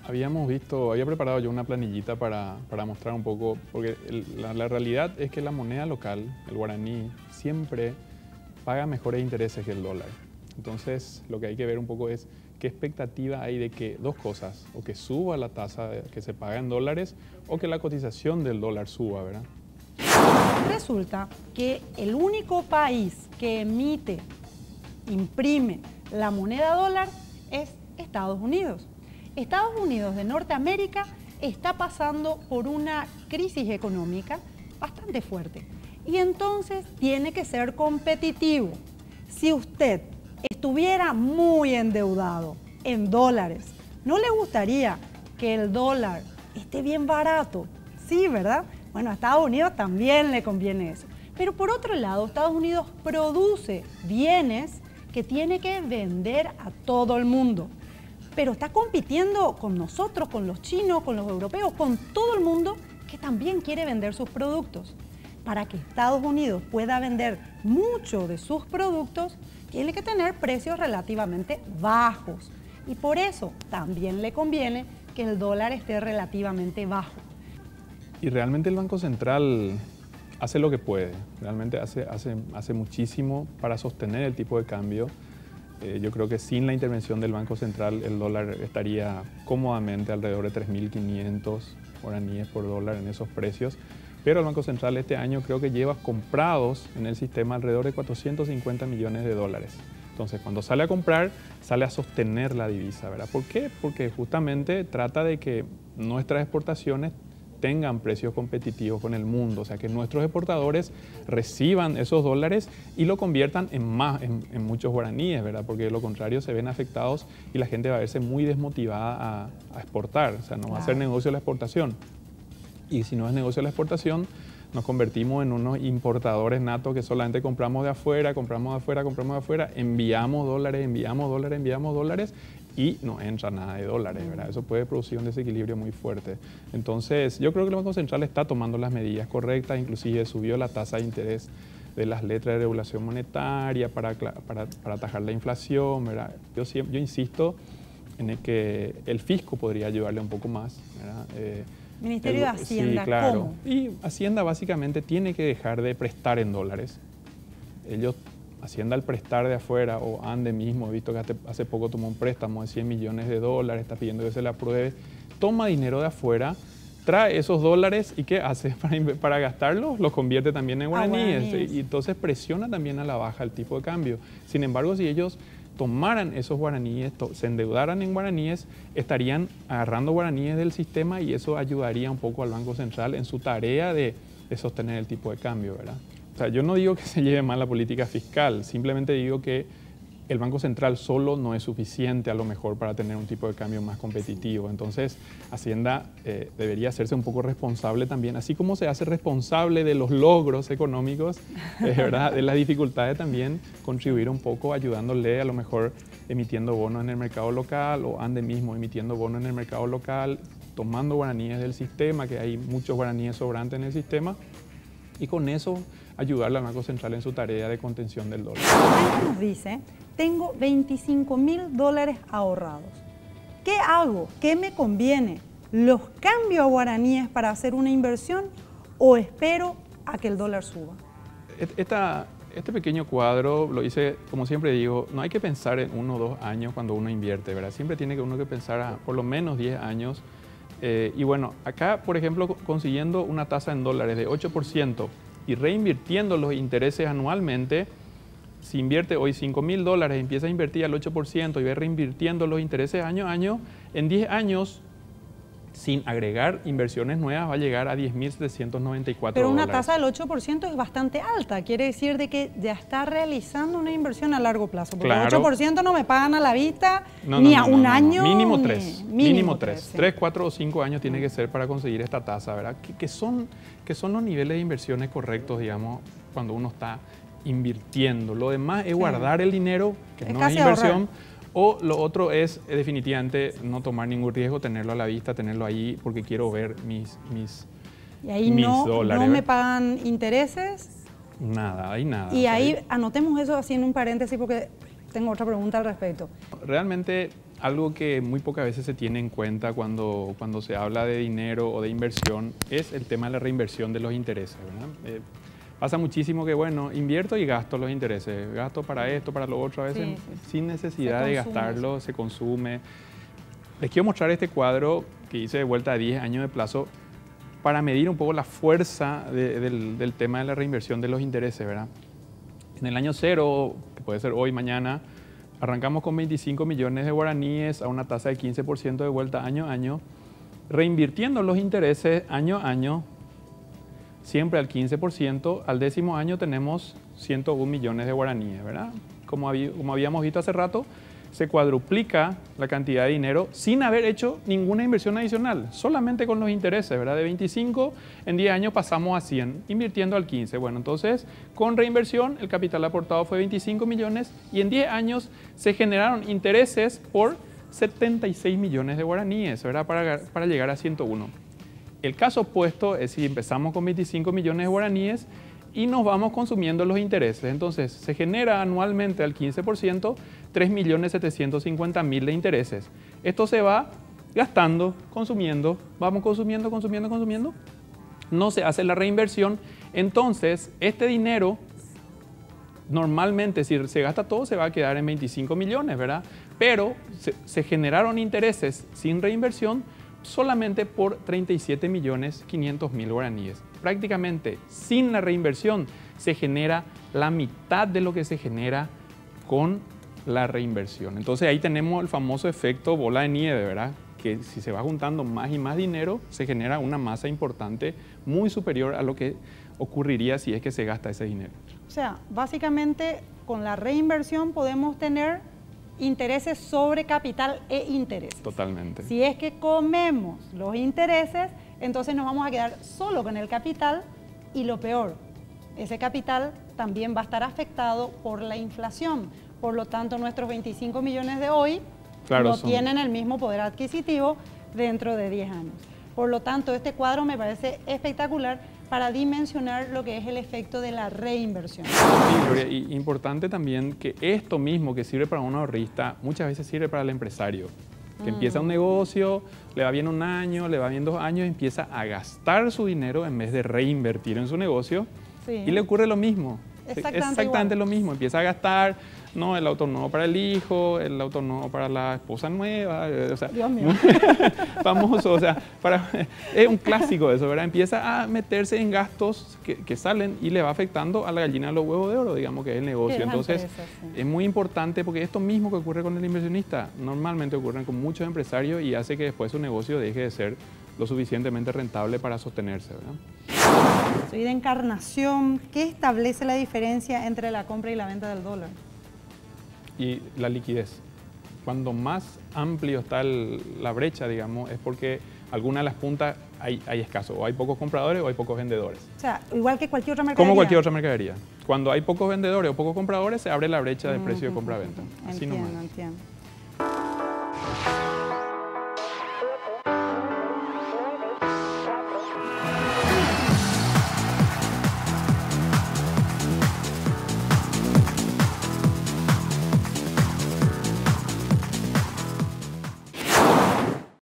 Había preparado yo una planillita para mostrar un poco, porque la realidad es que la moneda local, el guaraní, siempre paga mejores intereses que el dólar. Entonces, lo que hay que ver un poco es qué expectativa hay de que dos cosas, o que suba la tasa que se paga en dólares, o que la cotización del dólar suba, ¿verdad? Resulta que el único país que imprime la moneda dólar es Estados Unidos. Estados Unidos de Norteamérica está pasando por una crisis económica bastante fuerte y entonces tiene que ser competitivo. Si usted estuviera muy endeudado en dólares, ¿no le gustaría que el dólar esté bien barato? Sí, ¿verdad? Bueno, a Estados Unidos también le conviene eso. Pero por otro lado, Estados Unidos produce bienes que tiene que vender a todo el mundo. Pero está compitiendo con nosotros, con los chinos, con los europeos, con todo el mundo que también quiere vender sus productos. Para que Estados Unidos pueda vender mucho de sus productos, tiene que tener precios relativamente bajos. Y por eso también le conviene que el dólar esté relativamente bajo. Y realmente el Banco Central hace lo que puede, realmente hace muchísimo para sostener el tipo de cambio. Yo creo que sin la intervención del Banco Central el dólar estaría cómodamente alrededor de 3.500 guaraníes por dólar en esos precios. Pero el Banco Central este año creo que lleva comprados en el sistema alrededor de 450 millones de dólares. Entonces, cuando sale a comprar, sale a sostener la divisa, ¿verdad? ¿Por qué? Porque justamente trata de que nuestras exportaciones tengan precios competitivos con el mundo, o sea, que nuestros exportadores reciban esos dólares y lo conviertan en muchos guaraníes, ¿verdad? Porque de lo contrario se ven afectados y la gente va a verse muy desmotivada a exportar, o sea, no va a ser negocio la exportación. Y si no es negocio la exportación, nos convertimos en unos importadores natos que solamente compramos de afuera, enviamos dólares y no entra nada de dólares, ¿verdad? Eso puede producir un desequilibrio muy fuerte. Entonces, yo creo que el Banco Central está tomando las medidas correctas, inclusive subió la tasa de interés de las letras de regulación monetaria para atajar la inflación, ¿verdad? Yo insisto en que el fisco podría ayudarle un poco más, ¿verdad? Ministerio de Hacienda, sí, claro. ¿cómo? Y Hacienda básicamente tiene que dejar de prestar en dólares. Hacienda al prestar de afuera, o ANDE mismo, he visto que hace poco tomó un préstamo de 100 millones de dólares, está pidiendo que se le apruebe, toma dinero de afuera, trae esos dólares y ¿qué hace? Para gastarlos, los convierte también en guaraníes. Y entonces presiona también a la baja el tipo de cambio. Sin embargo, si ellos tomaran esos guaraníes, se endeudaran en guaraníes, estarían agarrando guaraníes del sistema y eso ayudaría un poco al Banco Central en su tarea de sostener el tipo de cambio, ¿verdad? O sea, yo no digo que se lleve mal la política fiscal, simplemente digo que el Banco Central solo no es suficiente a lo mejor para tener un tipo de cambio más competitivo. Entonces, Hacienda debería hacerse un poco responsable también, así como se hace responsable de los logros económicos, ¿verdad? De las dificultades también, contribuir un poco ayudándole a lo mejor emitiendo bonos en el mercado local o ANDE mismo emitiendo bonos en el mercado local, tomando guaraníes del sistema, que hay muchos guaraníes sobrantes en el sistema, y con eso ayudarle al Banco Central en su tarea de contención del dólar. Nos dice, tengo 25.000 dólares ahorrados. ¿Qué hago? ¿Qué me conviene? ¿Los cambio a guaraníes para hacer una inversión o espero a que el dólar suba? Este pequeño cuadro lo hice, como siempre digo, no hay que pensar en 1 o 2 años cuando uno invierte, ¿verdad? Siempre tiene uno que pensar a por lo menos 10 años. Y bueno, acá, por ejemplo, consiguiendo una tasa en dólares de 8%, y reinvirtiendo los intereses anualmente, si invierte hoy 5.000 dólares, empieza a invertir al 8% y va reinvirtiendo los intereses año a año, en 10 años, sin agregar inversiones nuevas, va a llegar a 10.794 dólares. Pero una tasa del 8% es bastante alta, quiere decir de que ya está realizando una inversión a largo plazo, porque claro. El 8% no me pagan a la vista ni a un año. Mínimo 3. Mínimo 3. 3, 4 o 5 años tiene que ser para conseguir esta tasa, ¿verdad? Que son los niveles de inversiones correctos, digamos, cuando uno está invirtiendo. Lo demás es guardar el dinero, que no es inversión. Ahorrar. O lo otro es definitivamente no tomar ningún riesgo, tenerlo a la vista, tenerlo ahí porque quiero ver mis y ahí dólares. ¿No me pagan intereses? Nada, ahí nada. Y ahí anotemos eso así en un paréntesis porque tengo otra pregunta al respecto. Realmente algo que muy pocas veces se tiene en cuenta cuando se habla de dinero o de inversión es el tema de la reinversión de los intereses, ¿verdad? Pasa muchísimo que, bueno, invierto y gasto los intereses. Gasto para esto, para lo otro, a veces sin necesidad de gastarlo, se consume. Les quiero mostrar este cuadro que hice de vuelta a 10 años de plazo para medir un poco la fuerza del tema de la reinversión de los intereses, ¿verdad? En el año cero, que puede ser hoy, mañana, arrancamos con 25 millones de guaraníes a una tasa de 15% de vuelta año a año, reinvirtiendo los intereses año a año, siempre al 15%, al 10º año tenemos 101 millones de guaraníes, ¿verdad? Como habíamos visto hace rato, se cuadruplica la cantidad de dinero sin haber hecho ninguna inversión adicional, solamente con los intereses, ¿verdad? De 25 en 10 años pasamos a 100, invirtiendo al 15. Bueno, entonces, con reinversión, el capital aportado fue 25 millones y en 10 años se generaron intereses por 76 millones de guaraníes, ¿verdad? Para llegar a 101. El caso opuesto es si empezamos con 25 millones de guaraníes y nos vamos consumiendo los intereses. Entonces, se genera anualmente al 15%, 3.750.000 de intereses. Esto se va gastando, consumiendo, vamos consumiendo. No se hace la reinversión. Entonces, este dinero, normalmente, si se gasta todo, se va a quedar en 25 millones, ¿verdad? Pero se generaron intereses sin reinversión solamente por 37.500.000 guaraníes. Prácticamente sin la reinversión se genera la mitad de lo que se genera con la reinversión. Entonces ahí tenemos el famoso efecto bola de nieve, ¿verdad? Que si se va juntando más y más dinero, se genera una masa importante muy superior a lo que ocurriría si es que se gasta ese dinero. O sea, básicamente con la reinversión podemos tener intereses sobre capital e intereses. Totalmente. Si es que comemos los intereses, entonces nos vamos a quedar solo con el capital y lo peor, ese capital también va a estar afectado por la inflación. Por lo tanto, nuestros 25 millones de hoy no tienen el mismo poder adquisitivo dentro de 10 años. Por lo tanto, este cuadro me parece espectacular para dimensionar lo que es el efecto de la reinversión. Sí, Gloria, y importante también que esto mismo que sirve para un ahorrista, muchas veces sirve para el empresario, que empieza un negocio, le va bien un año, le va bien 2 años, empieza a gastar su dinero en vez de reinvertir en su negocio, y le ocurre lo mismo. Exactamente lo mismo, empieza a gastar, no, el auto nuevo para el hijo, el auto nuevo para la esposa nueva, o sea, Dios mío. famoso, o sea, es un clásico eso, ¿verdad? Empieza a meterse en gastos que salen y le va afectando a la gallina de los huevos de oro, digamos que es el negocio. Entonces, es muy importante porque esto mismo que ocurre con el inversionista, normalmente ocurre con muchos empresarios y hace que después su negocio deje de ser lo suficientemente rentable para sostenerse, ¿verdad? Soy de Encarnación. ¿Qué establece la diferencia entre la compra y la venta del dólar? Y la liquidez. Cuando más amplio está la brecha, digamos, es porque alguna de las puntas hay escaso. O hay pocos compradores o hay pocos vendedores. O sea, igual que cualquier otra mercadería. Como cualquier otra mercadería. Cuando hay pocos vendedores o pocos compradores, se abre la brecha de precio de compra-venta. Así nomás. Entiendo.